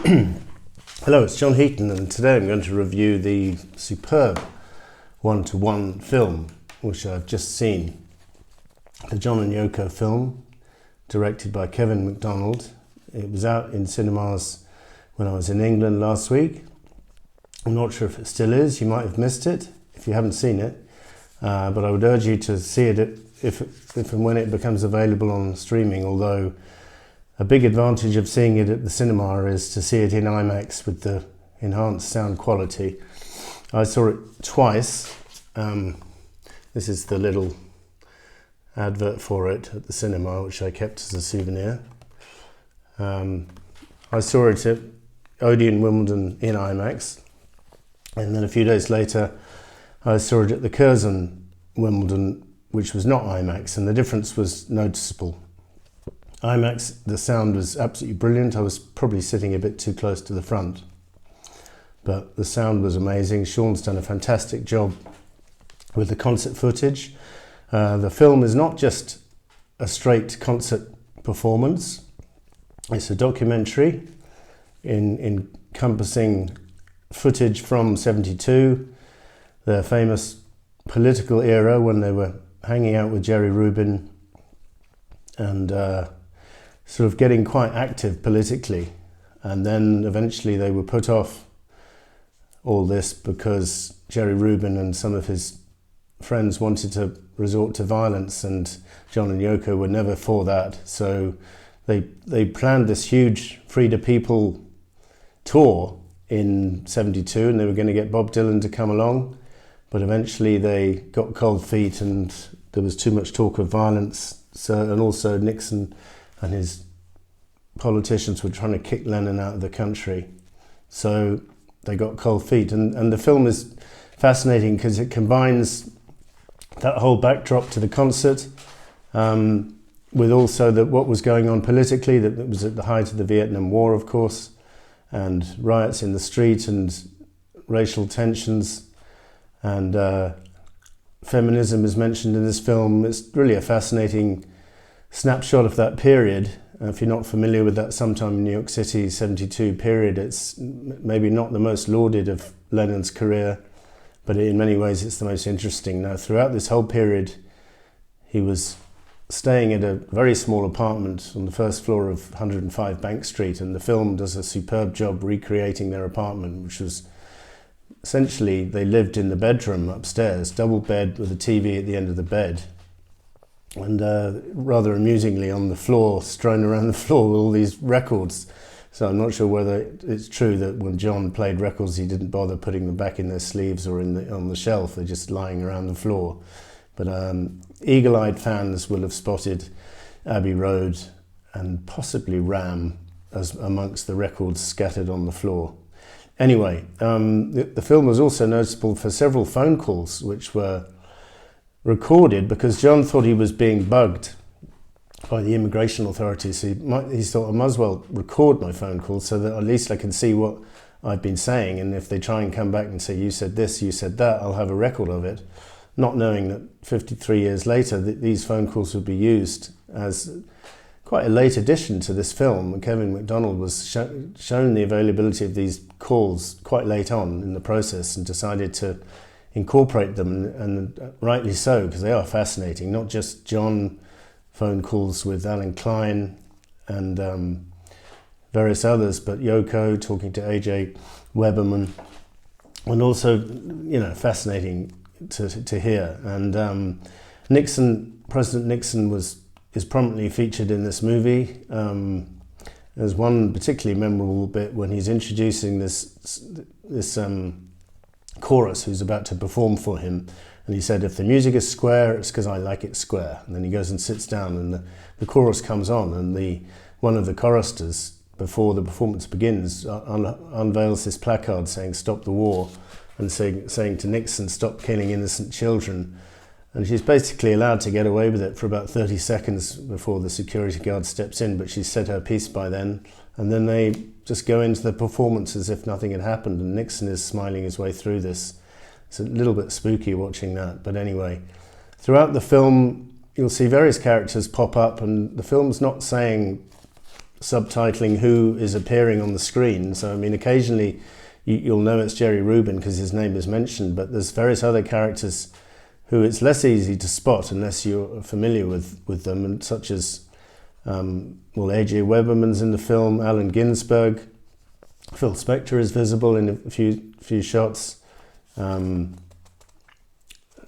Hello, it's John Heaton, and today I'm going to review the superb one-to-one film which I've just seen. The John and Yoko film, directed by Kevin MacDonald. It was out in cinemas when I was in England last week. I'm not sure if it still is. You might have missed it if you haven't seen it, but I would urge you to see it if and when it becomes available on streaming, although a big advantage of seeing it at the cinema is to see it in IMAX with the enhanced sound quality. I saw it twice. This is the little advert for it at the cinema, which I kept as a souvenir. I saw it at Odeon Wimbledon in IMAX, and then a few days later I saw it at the Curzon Wimbledon, which was not IMAX, and the difference was noticeable. IMAX, the sound was absolutely brilliant. I was probably sitting a bit too close to the front, but the sound was amazing. Sean's done a fantastic job with the concert footage. The film is not just a straight concert performance. It's a documentary encompassing footage from '72, the famous political era when they were hanging out with Jerry Rubin and sort of getting quite active politically. And then eventually they were put off all this because Jerry Rubin and some of his friends wanted to resort to violence, and John and Yoko were never for that. So they planned this huge Free the People tour in '72, and they were going to get Bob Dylan to come along, but eventually they got cold feet and there was too much talk of violence. So, and also Nixon and his politicians were trying to kick Lennon out of the country. So they got cold feet. And the film is fascinating because it combines that whole backdrop to the concert with also what was going on politically. That it was at the height of the Vietnam War, of course, and riots in the street and racial tensions, and feminism is mentioned in this film. It's really a fascinating snapshot of that period. If you're not familiar with that sometime in New York City '72 period, it's maybe not the most lauded of Lennon's career, but in many ways it's the most interesting. Now, throughout this whole period, he was staying at a very small apartment on the first floor of 105 Bank Street, and the film does a superb job recreating their apartment, which was essentially they lived in the bedroom upstairs, double bed with a TV at the end of the bed. And rather amusingly, on the floor, strewn around the floor, were all these records. So I'm not sure whether it's true that when John played records, he didn't bother putting them back in their sleeves or on the shelf. They're just lying around the floor. But eagle-eyed fans will have spotted Abbey Road and possibly Ram as amongst the records scattered on the floor. Anyway, the film was also noticeable for several phone calls which were recorded because John thought he was being bugged by the immigration authorities. He thought, I might as well record my phone calls so that at least I can see what I've been saying, and if they try and come back and say, you said this, you said that, I'll have a record of it, not knowing that 53 years later these phone calls would be used as quite a late addition to this film. And Kevin MacDonald was shown the availability of these calls quite late on in the process and decided to incorporate them, and rightly so, because they are fascinating. Not just John phone calls with Alan Klein and various others, but Yoko talking to AJ Weberman, and also, fascinating to hear. And President Nixon is prominently featured in this movie. There's one particularly memorable bit when he's introducing this chorus who's about to perform for him, and he said, if the music is square, it's because I like it square. And then he goes and sits down, and the chorus comes on, and one of the choristers, before the performance begins, unveils this placard saying stop the war, and saying to Nixon, stop killing innocent children. And she's basically allowed to get away with it for about 30 seconds before the security guard steps in, but she's said her piece by then. And then they just go into the performance as if nothing had happened, and Nixon is smiling his way through this. It's a little bit spooky watching that, but anyway. Throughout the film, you'll see various characters pop up, and the film's not saying subtitling who is appearing on the screen. So, I mean, occasionally you'll know it's Jerry Rubin because his name is mentioned, but there's various other characters who it's less easy to spot unless you're familiar with them, and such as, A.J. Weberman's in the film, Allen Ginsberg, Phil Spector is visible in a few shots,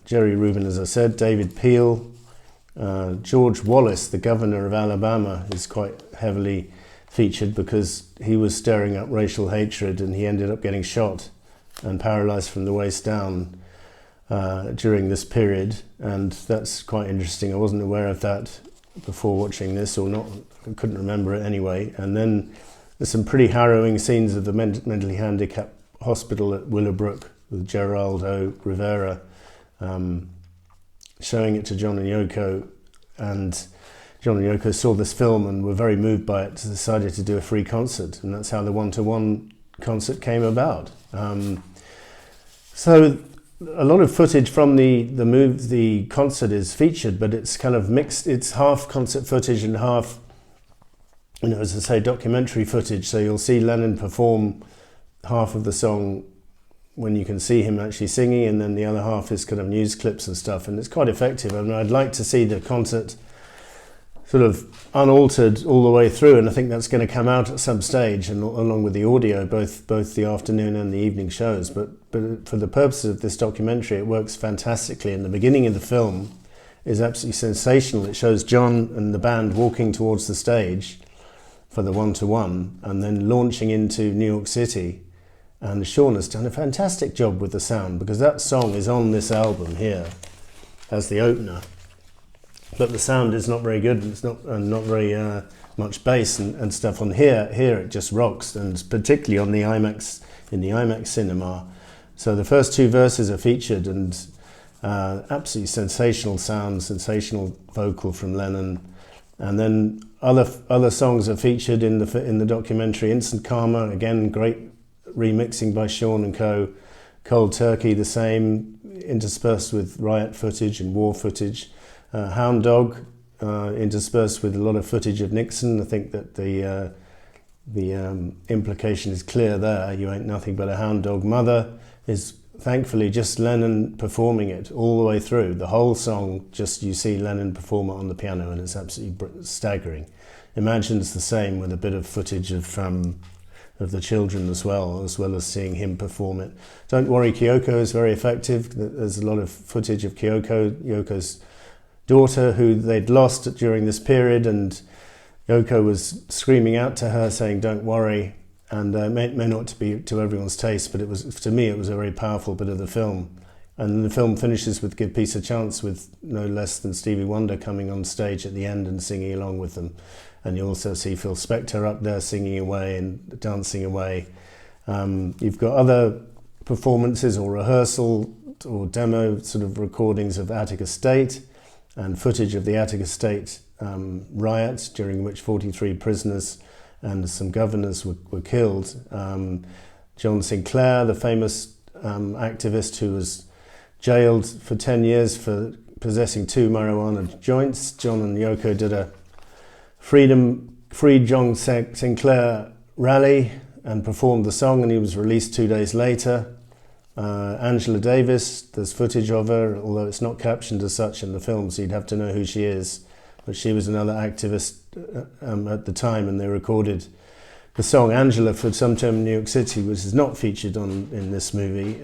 Jerry Rubin, as I said, David Peel, George Wallace, the governor of Alabama, is quite heavily featured because he was stirring up racial hatred and he ended up getting shot and paralyzed from the waist down during this period, and that's quite interesting. I wasn't aware of that before watching this, or not, I couldn't remember it anyway. And then there's some pretty harrowing scenes of the mentally handicapped hospital at Willowbrook with Geraldo Rivera showing it to John and Yoko, and John and Yoko saw this film and were very moved by it, decided to do a free concert, and that's how the one-to-one concert came about. So a lot of footage from the concert is featured, but it's kind of mixed. It's half concert footage and half, as I say, documentary footage. So you'll see Lennon perform half of the song when you can see him actually singing, and then the other half is kind of news clips and stuff, and it's quite effective. I mean, I'd like to see the concert sort of unaltered all the way through, and I think that's going to come out at some stage, and along with the audio, both the afternoon and the evening shows. But for the purposes of this documentary, it works fantastically. And the beginning of the film is absolutely sensational. It shows John and the band walking towards the stage for the one-to-one, and then launching into New York City. And Sean has done a fantastic job with the sound, because that song is on this album here as the opener. But the sound is not very good. It's not very much bass and stuff on here. Here it just rocks, and particularly on the IMAX, in the IMAX cinema. So the first two verses are featured, and absolutely sensational sound, sensational vocal from Lennon, and then other songs are featured in the documentary. Instant Karma, again, great remixing by Sean and co. Cold Turkey, the same, interspersed with riot footage and war footage. Hound Dog, interspersed with a lot of footage of Nixon. I think that the implication is clear there. You Ain't Nothing But a Hound Dog. Mother is thankfully just Lennon performing it all the way through. The whole song, just you see Lennon perform it on the piano, and it's absolutely staggering. Imagine's the same, with a bit of footage of the children as well as seeing him perform it. Don't Worry Kyoko is very effective. There's a lot of footage of Yoko's daughter, who they'd lost during this period, and Yoko was screaming out to her saying, "Don't worry." And it may not be to everyone's taste, but to me it was a very powerful bit of the film. And the film finishes with Give Peace a Chance, with no less than Stevie Wonder coming on stage at the end and singing along with them. And you also see Phil Spector up there singing away and dancing away. You've got other performances or rehearsal or demo sort of recordings of Attica State, and footage of the Attica State riot, during which 43 prisoners and some governors were killed. John Sinclair, the famous activist who was jailed for 10 years for possessing 2 marijuana joints. John and Yoko did a Free John Sinclair rally and performed the song, and he was released 2 days later. Angela Davis, there's footage of her, although it's not captioned as such in the film, so you'd have to know who she is. But she was another activist at the time, and they recorded the song Angela for Some Time in New York City, which is not featured in this movie.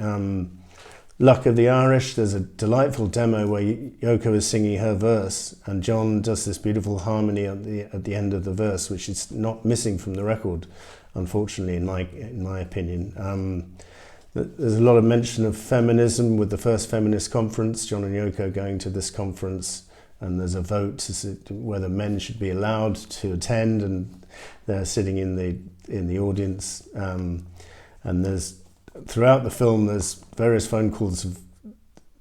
Luck of the Irish, there's a delightful demo where Yoko is singing her verse, and John does this beautiful harmony at the end of the verse, which is not missing from the record, unfortunately, in my opinion. There's a lot of mention of feminism with the first feminist conference, John and Yoko going to this conference, and there's a vote to whether men should be allowed to attend, and they're sitting in the audience. And there's, throughout the film, there's various phone calls of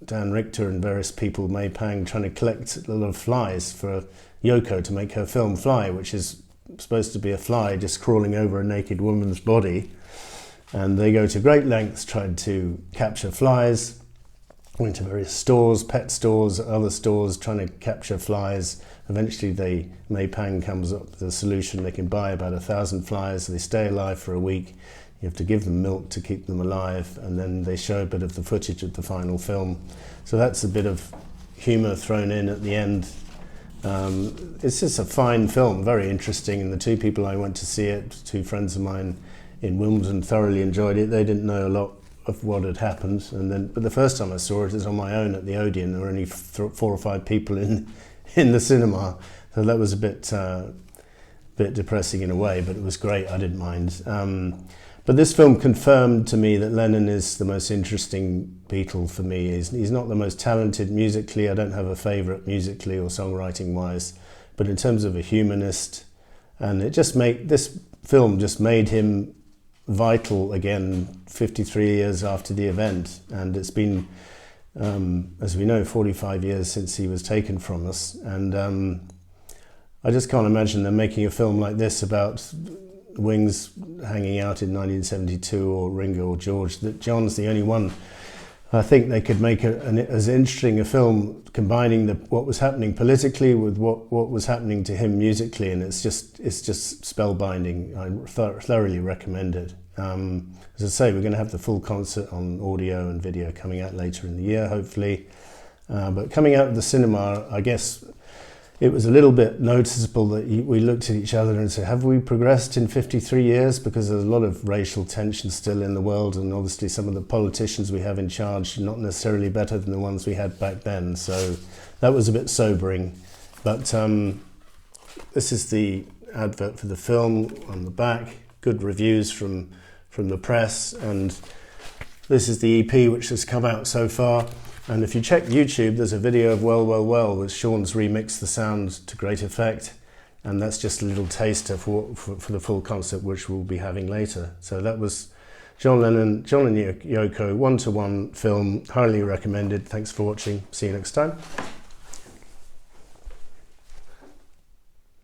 Dan Richter and various people, May Pang, trying to collect a lot of flies for Yoko to make her film Fly, which is supposed to be a fly just crawling over a naked woman's body. And they go to great lengths trying to capture flies. went to various stores, pet stores, other stores, trying to capture flies. Eventually Mei-Pang comes up with a solution. They can buy about 1,000 flies. They stay alive for a week. You have to give them milk to keep them alive, and then they show a bit of the footage of the final film. So that's a bit of humour thrown in at the end. It's just a fine film, very interesting, and the two people I went to see it, two friends of mine in Wimbledon, thoroughly enjoyed it. They didn't know a lot of what had happened, but the first time I saw it was on my own at the Odeon. There were only 4 or 5 people in the cinema, so that was a bit depressing in a way, but it was great. I didn't mind. But this film confirmed to me that Lennon is the most interesting Beatle for me. He's not the most talented musically. I don't have a favourite musically or songwriting wise, but in terms of a humanist, and this film just made him vital again 53 years after the event, and it's been, as we know, 45 years since he was taken from us, and I just can't imagine them making a film like this about Wings hanging out in 1972, or Ringo or George. That John's the only one. I think they could make as interesting a film combining what was happening politically with what was happening to him musically, and it's just spellbinding. I thoroughly recommend it. As I say, we're going to have the full concert on audio and video coming out later in the year, hopefully. But coming out of the cinema, I guess it was a little bit noticeable that we looked at each other and said, have we progressed in 53 years? Because there's a lot of racial tension still in the world, and obviously some of the politicians we have in charge are not necessarily better than the ones we had back then. So that was a bit sobering. But this is the advert for the film on the back. Good reviews from the press, and this is the EP which has come out so far. And if you check YouTube, there's a video of Well, Well, Well, which Sean's remixed the sound to great effect, and that's just a little taster for the full concert, which we'll be having later. So that was John and Yoko, 1-to-1 film, highly recommended. Thanks for watching. See you next time.